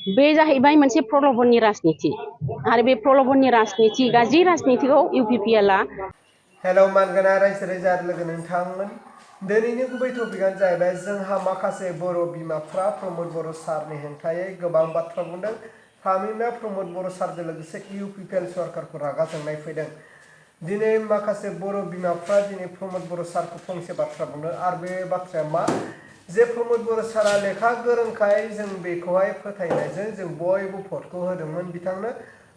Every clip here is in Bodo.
बे जाहैबाय मोनसे प्रलोभननि राजनिति आरो बे प्रलोभननि राजनिति गाज्रि राजनितिखौ इउपिपिएलआ हेल' मानगोना रायजो राजा लोगो नोंथांमोन दिनैनि गुबै टपिकआनो जाहैबाय जोंहा माखासे बर' बिमाफ्रा प्रमोद बर' सारनि हेंथायै गोबां बाथ्रा बुंदों। थामहिनबा प्रमोद बर' सारजों लोगोसे इउपिपिएल सरकारखौ रागा जोंनाय फैदों। दिनै माखासे बर' बिमाफ्रा दिनै प्रमोद बर' सारखौ फंसे बाथ्रा बुंदों आरो बे बाथ्राया मा जे प्रमोद बर' सारा लेखा गोरोंखाय जों बेखौहाय फोथायनायजों जों बयबो भटखौ होदोंमोन बिथांनो।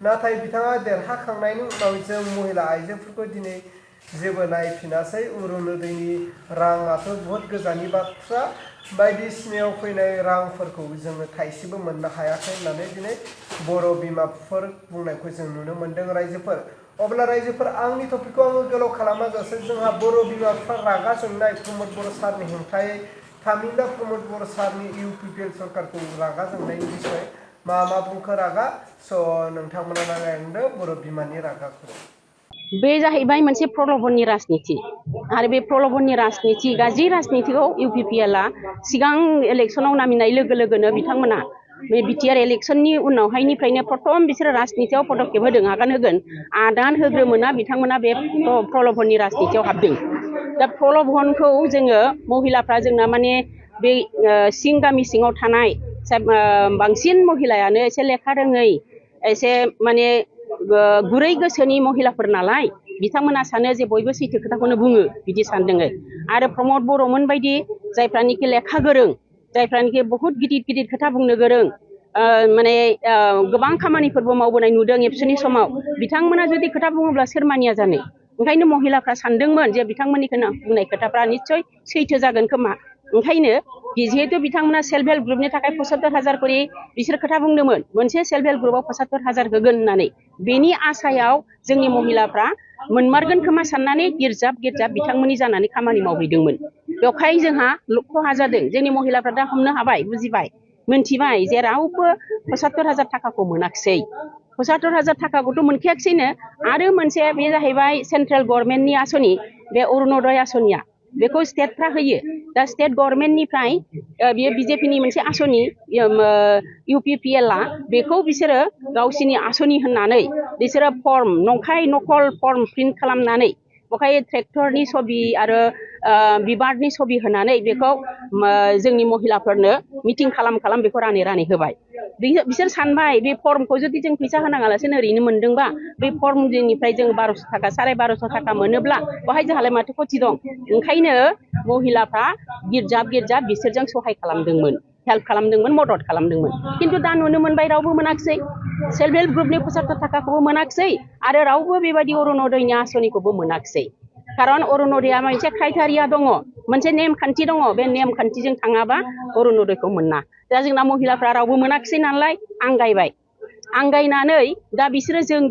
नाथाय बिथाङा देरहाखांनायनि उनाव जों महिला आइजोफोरखौ दिनै जेबो नायफिनासै। अरुणोदयनि राङाथ' बहुत गोजाननि बाथ्रा, बायदिसिनायाव फैनाय रांफोरखौ जोङो थाइसेबो मोननो हायाखै होननानै दिनै बर' बिमाफोर बुंनायखौ जों नुनो मोन्दों रायजोफोर। अब्ला रायजोफोर आंनि टपिकखौ आङो गोलाव खालामाजासे जोंहा बर' बिमाफ्रा रागा जोंनाय प्रमोद बर' सारनि हेंथायै थामहिनबा प्रमोद बर' सारनि इउपिपिएल सरकारखौ रागा जोंनायनि बिसय मा बुंखो रागा नोंथांमोना नायलांदो बर' बिमानि रागाखौ। बे जाहैबाय मोनसे प्रलोभननि राजनिति आरो बे प्रलोभननि राजनिति गाज्रि राजनितिखौ इउपिपिएलआ सिगां इलेक्सनाव नामिनाय लोगो लोगोनो बिथांमोना बे बिटिआर इलेक्सननि उनावहायनिफ्रायनो प्रथम बिसोरो राजनितियाव पदक्षेप होदों, आगान होगोन। आगान होग्रोमोना बिथांमोना बे प्रलोभननि राजनितियाव हाबदों। दा प्रलोभनखौ जोङो महिलाफ्रा जोंना माने बे सिं गामि सिङाव थानाय बांसिन महिलायानो एसे लेखा रोङै एसे माने गुरै गोसोनि महिलाफोर नालाय बिथांमोना सानो जे बयबो सैथो खोथाखौनो बुङो बिदि सानदों। आरो प्रमोद बर'मोन बायदि जायफ्रानिखि लेखा गोरों, जायफ्रानिखि बहुत गिदिर गिदिर खोथा बुंनो गोरों, माने गोबां खामानिफोरबो मावबोनाय नुदों एबसुनि समाव, बिथांमोना जुदि खोथा बुङोब्ला सोर मानिया जानो। ओंखायनो महिलाफ्रा सानदोंमोन जे बिथांमोननि बुंनाय खोथाफ्रा निस्सय सैथो जागोन खोमा। ओंखायनो जिहेतु बिथांमोना सेल्फ हेल्प ग्रुपनि थाखाय 75,000 करि बिसोर खोथा बुंदोंमोन, मोनसे सेल्फ हेल्प ग्रुपआव 75,000 होगोन होननानै। बेनि आसायाव जोंनि महिलाफ्रा मोनमारगोन खोमा साननानै गिर्जाब गिर्जाब बिथांमोननि जानानै खामानि मावहैदोंमोन। बेवहाय जोंहा खहा जादों। जोंनि महिलाफ्रा दा हमनो हाबाय, बुजिबाय, मोनथिबाय जे रावबो 75,000 थाखाखौ मोनाखिसै। 75,000 थाखाखौथ' मोनखायाखिसैनो। आरो मोनसे बे जाहैबाय सेन्ट्रेल गभर्नमेन्टनि आसनि, बे अरुणोदय आसनिया बेखौ स्टेटफ्रा होयो। दा स्टेट गभर्नमेन्टनिफ्राय बियो बिजेपिनि मोनसे आसनि, इउपिपिएलआ बेखौ बिसोरो गावसिनि आसनि होननानै बिसोरो फर्म नंखाय नकल फर्म प्रिन्ट खालामनानै बेवहाय ट्रेक्टरनि छबि आरो बिबारनि छबि होनानै बेखौ जोंनि महिलाफोरनो मिटिं खालाम बेखौ रानै होबाय। बिसोर सानबाय बे फर्मखौ जुदि जों फैसा होनाङालासिनो ओरैनो मोनदोंबा, बे फर्मनिफ्राय जों 1200 थाखा 1250 थाखा मोनोब्ला बेवहाय जोंहालाय माथो खथि दं। ओंखायनो महिलाफ्रा गिर्जाब गिर्जाब बिसोरजों सहाय खालामदोंमोन, हेल्प खालामदोंमोन, मदद खालामदोंमोन। खिन्थु दा नुनो मोनबाय रावबो मोनाखिसै। सेल्फ हेल्प ग्रुपनि 75 थाखाखौबो मोनाखिसै आरो रावबो बेबायदि अरुणोदयनि आसनिखौबो मोनाखिसै। खारन अरुणोदयआ मोनसे क्राइटेरिया दङ, मोनसे नेमखान्थि दङ। बे नेमखान्थिजों थाङाबा अरुणोदयखौ मोना। दा जोंना महिलाफ्रा रावबो मोनाखिसै नालाय आंगायबाय। आंगायनानै दा बिसोरो जों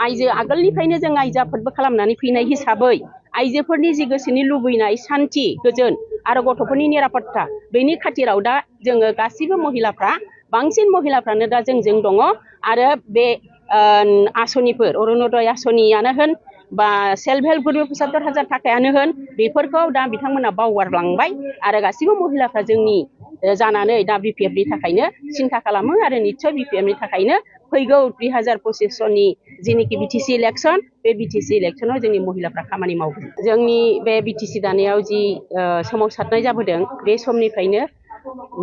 आइजो आगोलनिफ्रायनो जों आइजो आफादबो खालामनानै फैनाय हिसाबै आइजोफोरनि जि गोसोनि लुबैनाय सान्थि गोजोन आरो गथ'फोरनि निरापत्ता, बेनि खाथिराव दा जोङो गासैबो महिलाफ्रा, बांसिन महिलाफ्रानो दा जोंजों दङ। आरो बे आसनिफोर, अरुणोदय आसनियानो होन बा सेल्फ हेल्प ग्रुप 75,000 थाखायानो होन, बेफोरखौ दा बिथांमोना बावगारलांबाय। आरो गासैबो महिलाफ्रा जोंनि जानानै दा बिपिएफनि थाखायनो सिन्था खालामो आरो निस्सय बिपिएफनि थाखायनो फैगौ 2025 सननि जेनिखि बिटिसि इलेक्सन, बे बिटिसि इलेक्सनाव जोंनि महिलाफ्रा खामानि मावगोन। जोंनि बे बिटिसि दानायाव जि सोमावसारनाय जाबोदों, बे समनिफ्रायनो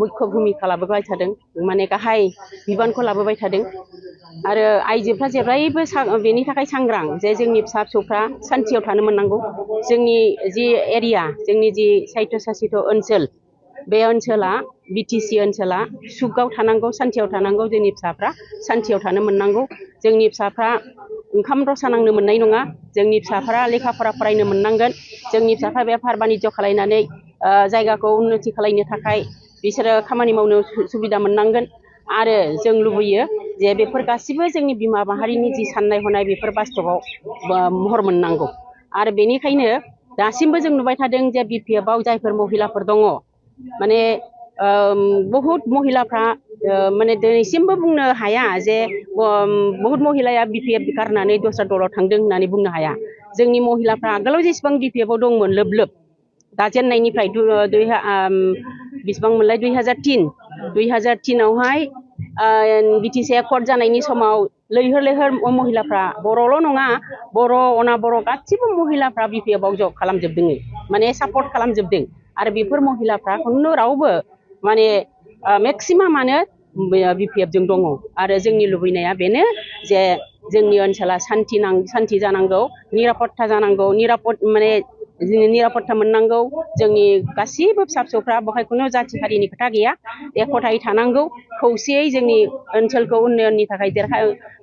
मुख्य भुमिका लाबोबाय थादों, माने गाहाय बिबानखौ लाबोबाय थादों। आरो आइजोफ्रा जेब्लायबो बेनि थाखाय सांग्रां जे जोंनि फिसा फिसौफ्रा सान्थियाव थानो मोननांगौ। जोंनि जि एरिया, जोंनि जि साहित्य सासित ओनसोल, बे ओनसोला बिटिसि ओनसोला सुखआव थानांगौ, सान्थियाव थानांगौ। जोंनि फिसाफ्रा सान्थियाव थानो मोननांगौ। जोंनि फिसाफ्रा ओंखाम रसा नांनो मोननाय नङा। जोंनि फिसाफ्रा लेखा फरा फरायनो मोननांगोन। जोंनि फिसाफ्रा बेफार बानिज्य खालायनानै जायगाखौ उन्नति खालायनो थाखाय बिसोरो खामानि मावनो सुबिदा मोननांगोन। आरो जों लुबैयो जे बेफोर गासिबो जोंनि बिमा माहारिनि जि साननाय हनाय बेफोर बास्तबआव महर मोननांगौ। आरो बेनिखायनो दासिमबो जों नुबाय थादों जे बिपिएफआव जायफोर महिलाफोर दङ, माने बहुत महिलाफ्रा माने दिनैसिमबो बुंनो हाया जे बहुत महिलाया बिपिएफ गारनानै दस्रा दलाव थांदों होननानै बुंनो हाया। जोंनि महिलाफ्रा आगोलाव जेसेबां बिपिएफआव दंमोन लोब लोब दाजेननायनिफ्राय बेसेबां मोनलाय 2003 आवहाय बिटिसि एकर्ड जानायनि समाव लैहोर लैहोर महिलाफ्रा बर'ल' नङा बर' अनाबर' गासिबो महिलाफ्रा बिपिएफआव जब खालामजोबदों माने सापर्ट खालामजोबदों आरो बेफोर महिलाफ्रा खुनु रावबो माने मेक्सिमामानो बिपिएफजों दङ आरो जोंनि लुबैनाया बेनो जे जोंनि ओनसोला सान्ति जानांगौ निरापत्ता जानांगौ निरापत्ता मोननांगौ जोंनि गासिबो फिसा फिसौफ्रा बेवहाय खुनु जाथि हारिनि खोथा गैया एकथायै थानांगौ खौसेयै जोंनि ओनसोलखौ उन्नयननि थाखाय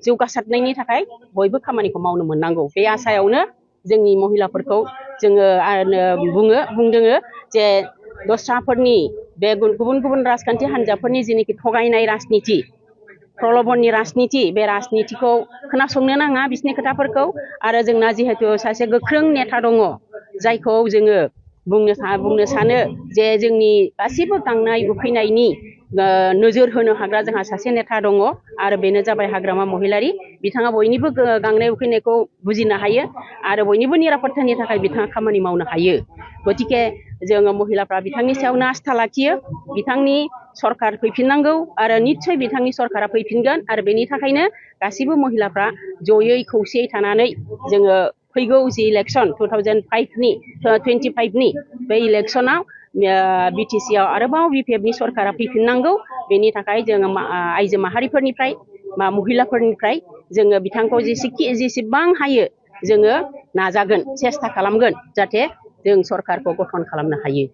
जौगासारनायनि थाखाय बयबो खामानिखौ मावनो मोननांगौ बे आसायावनो जोंनि महिलाफोरखौ जोङो बुंदों जे दस्राफोरनि बे गुबुन गुबुन राजखान्थि हान्जाफोरनि जेनेखि थगायनाय राजनिति प्रलबननि राजनिति बे राजनितिखौ खोनासंनो नाङा बिसोरनि खोथाफोरखौ आरो जोंना जिहेतु सासे गोख्रों नेता दङ जायखौ जोङो बुंनो सानो जे जोंनि गासिबो गांनाय उखैनायनि नोजोर होनो हाग्रा जोंहा सासे नेता दङ आरो बेनो जाबाय हाग्रामा महिलारि बिथाङा बयनिबो गांनाय उखैनायखौ बुजिनो हायो आरो बयनिबो निरापत्तानि थाखाय बिथाङा खामानि मावनो हायो गतिके जोङो महिलाफ्रा बिथांनि सायावनो आस्था लाखियो बिथांनि सरकार फैफिननांगौ आरो निस्सय बिथांनि सरकारा फैफिनगोन आरो बेनि थाखायनो गासिबो महिलाफ्रा जयै खौसेयै थानानै जोङो फैगौ जि इलेक्सन 2025 नि बे इलेक्सनाव बिटिसिआव आरोबाव बिपिएफनि सरकारा फैफिननांगौ बेनि थाखाय जोङो आइजो माहारिफोरनिफ्राय महिलाफोरनिफ्राय जोङो बिथांखौ जेसेबां हायो जोङो नाजागोन सेस्था खालामगोन जाहाथे जों सरकारखौ गठन खालामनो हायो।